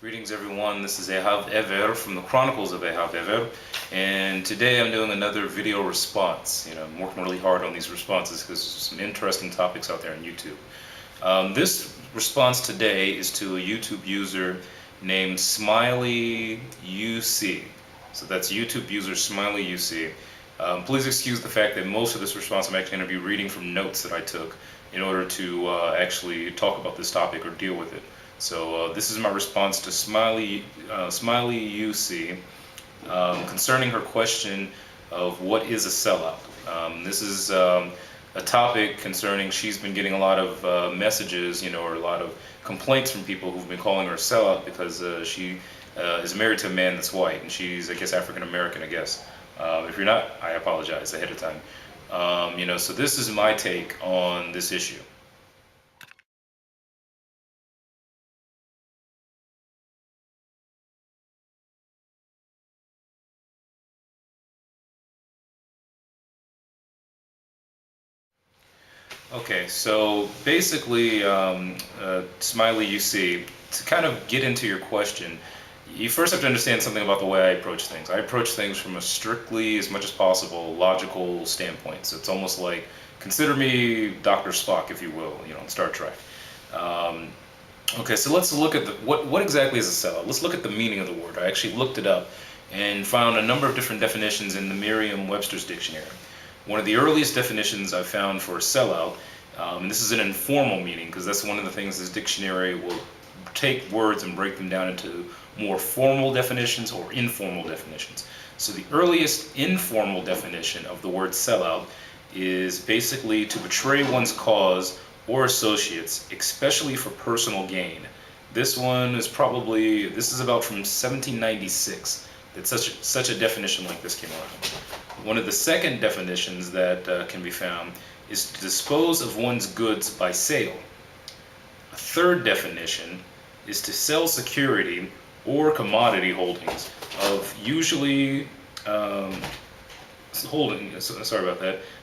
Greetings everyone, this is Ehav from the Chronicles of Ehav, and today I'm doing another video response. I'm working really hard on these responses because there's some interesting topics out there on YouTube. This response today is to a YouTube user named smileyousee. So that's YouTube user smileyousee. Please excuse the fact that most of this response I'm actually going to be reading from notes that I took in order to actually talk about this topic or deal with it. So this is my response to smileyousee concerning her question of what is a sellout. This is a topic concerning, she's been getting a lot of messages, or a lot of complaints from people who've been calling her a sellout because she is married to a man that's white, and she's, I guess, African American, I guess. If you're not, I apologize ahead of time. So this is my take on this issue. Okay, so basically, smileyousee, to kind of get into your question, you first have to understand something about the way I approach things. I approach things from a strictly, as much as possible, logical standpoint. So it's almost like, consider me Dr. Spock, if you will, in Star Trek. Okay, so let's look at what exactly is a sellout. Let's look at the meaning of the word. I actually looked it up and found a number of different definitions in the Merriam-Webster's dictionary. One of the earliest definitions I found for a sellout, and this is an informal meaning because that's one of the things this dictionary will take words and break them down into more formal definitions or informal definitions. So the earliest informal definition of the word sellout is basically to betray one's cause or associates, especially for personal gain. This one is this is about from 1796 that such a definition like this came around. One of the second definitions that can be found is to dispose of one's goods by sale. A third definition is to sell security or commodity holdings of usually to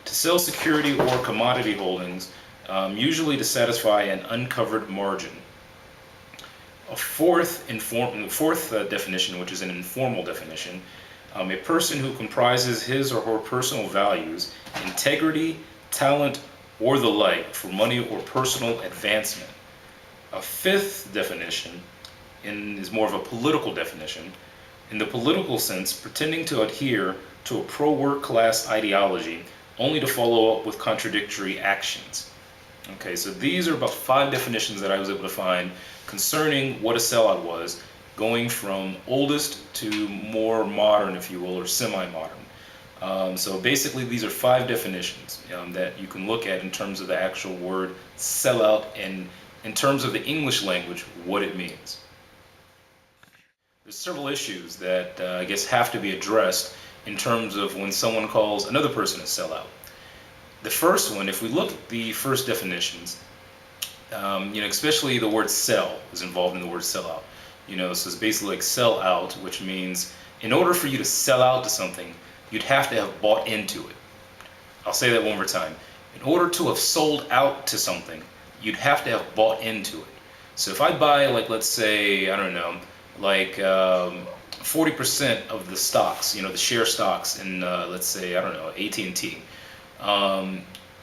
sell security or commodity holdings usually to satisfy an uncovered margin. A fourth definition, which is an informal definition, a person who comprises his or her personal values, integrity, talent, or the like for money or personal advancement. A fifth definition is more of a political definition. In the political sense, pretending to adhere to a pro-work class ideology only to follow up with contradictory actions. Okay, so these are about 5 definitions that I was able to find concerning what a sellout was, going from oldest to more modern, if you will, or semi-modern. So basically these are 5 definitions that you can look at in terms of the actual word sellout and in terms of the English language, what it means. There's several issues that I guess have to be addressed in terms of when someone calls another person a sellout. The first one, if we look at the first definitions, especially the word sell is involved in the word sellout. So it's basically like sell out, which means in order for you to sell out to something, you'd have to have bought into it. I'll say that one more time. In order to have sold out to something, you'd have to have bought into it. So if I buy, like, let's say, I don't know, like 40% of the stocks, the share stocks in, let's say, I don't know, AT&T.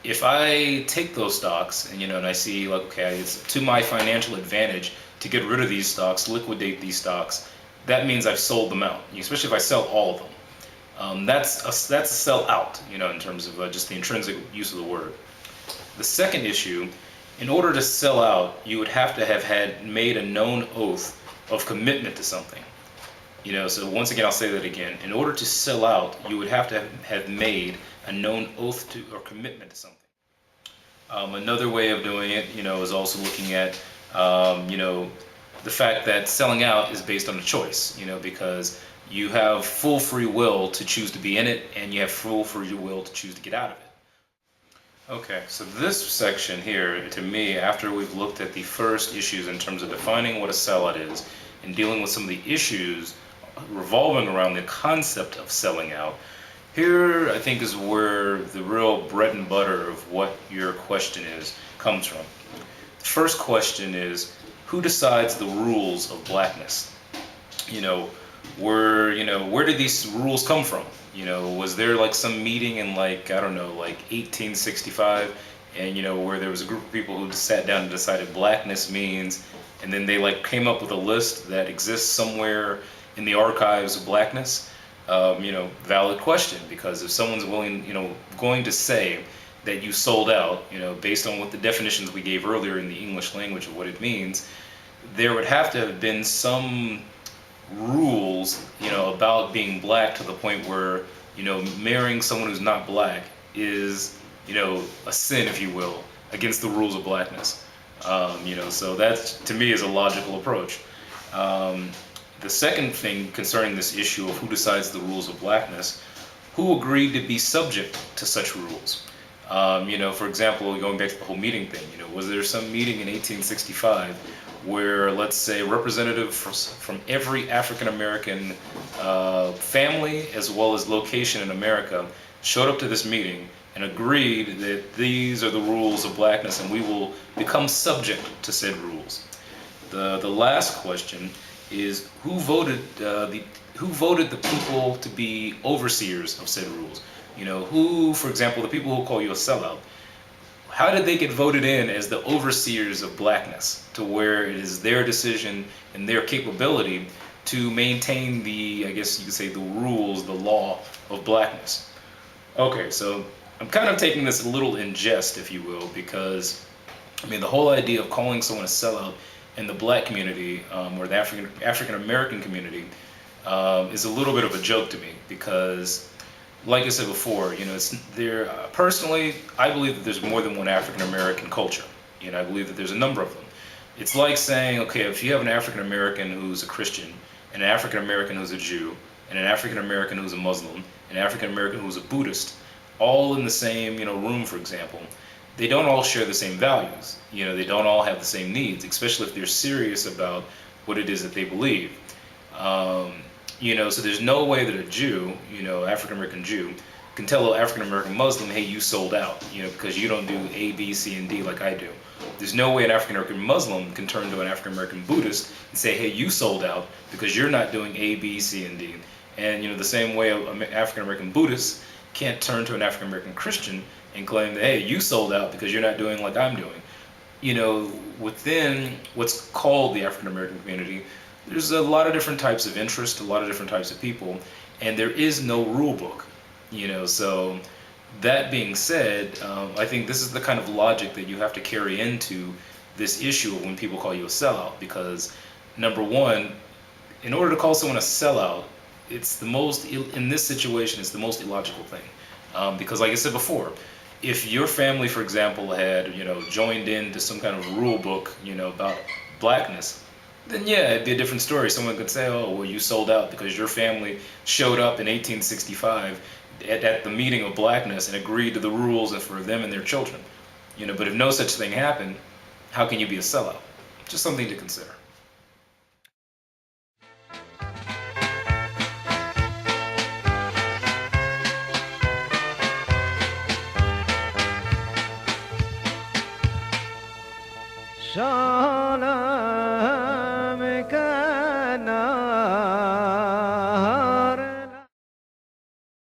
If I take those stocks and I see, like, okay, it's to my financial advantage to get rid of these stocks, liquidate these stocks, that means I've sold them out, especially if I sell all of them. That's a sell out, in terms of just the intrinsic use of the word. The second issue, in order to sell out, you would have to have made a known oath of commitment to something. So once again, I'll say that again. In order to sell out, you would have to have made a known oath to or commitment to something. Another way of doing it, is also looking at, the fact that selling out is based on a choice, because you have full free will to choose to be in it, and you have full free will to choose to get out of it. Okay, so this section here, to me, after we've looked at the first issues in terms of defining what a sellout is and dealing with some of the issues revolving around the concept of selling out, here I think is where the real bread and butter of what your question comes from. The first question is, who decides the rules of blackness? Where did these rules come from? Was there like some meeting in, like, I don't know, like 1865, and where there was a group of people who sat down and decided blackness means, and then they like came up with a list that exists somewhere in the archives of blackness? Valid question, because if someone's going to say that you sold out, based on what the definitions we gave earlier in the English language of what it means, there would have to have been some rules, about being black, to the point where, marrying someone who's not black is, a sin, if you will, against the rules of blackness. So that, to me, is a logical approach. The second thing concerning this issue of who decides the rules of blackness, who agreed to be subject to such rules? For example, going back to the whole meeting thing, was there some meeting in 1865 where, let's say, representatives from every African American family as well as location in America showed up to this meeting and agreed that these are the rules of blackness and we will become subject to said rules? The last question is, who voted the people to be overseers of said rules? Who, for example, the people who call you a sellout, how did they get voted in as the overseers of blackness, to where it is their decision and their capability to maintain the, I guess you could say, the rules, the law of blackness? Okay, so I'm kind of taking this a little in jest, if you will, because the whole idea of calling someone a sellout in the black community, or the African American community, is a little bit of a joke to me, because, like I said before, personally, I believe that there's more than one African American culture. I believe that there's a number of them. It's like saying, okay, if you have an African American who's a Christian, and an African American who's a Jew, and an African American who's a Muslim, and an African American who's a Buddhist, all in the same, room, for example, they don't all share the same values. They don't all have the same needs, especially if they're serious about what it is that they believe. So there's no way that a Jew, African American Jew, can tell an African American Muslim, hey, you sold out, because you don't do A, B, C, and D like I do. There's no way an African American Muslim can turn to an African American Buddhist and say, hey, you sold out because you're not doing A, B, C, and D. And the same way an African American Buddhist can't turn to an African American Christian and claim that, hey, you sold out because you're not doing like I'm doing. Within what's called the African American community, there's a lot of different types of interest, a lot of different types of people, and there is no rule book. So that being said, I think this is the kind of logic that you have to carry into this issue of when people call you a sellout, because number one, in order to call someone a sellout, in this situation, it's the most illogical thing. Because like I said before, if your family, for example, had, joined into some kind of rule book, about blackness, then yeah, it'd be a different story. Someone could say, oh, well, you sold out because your family showed up in 1865 at the meeting of blackness and agreed to the rules and for them and their children. But if no such thing happened, how can you be a sellout? Just something to consider. Some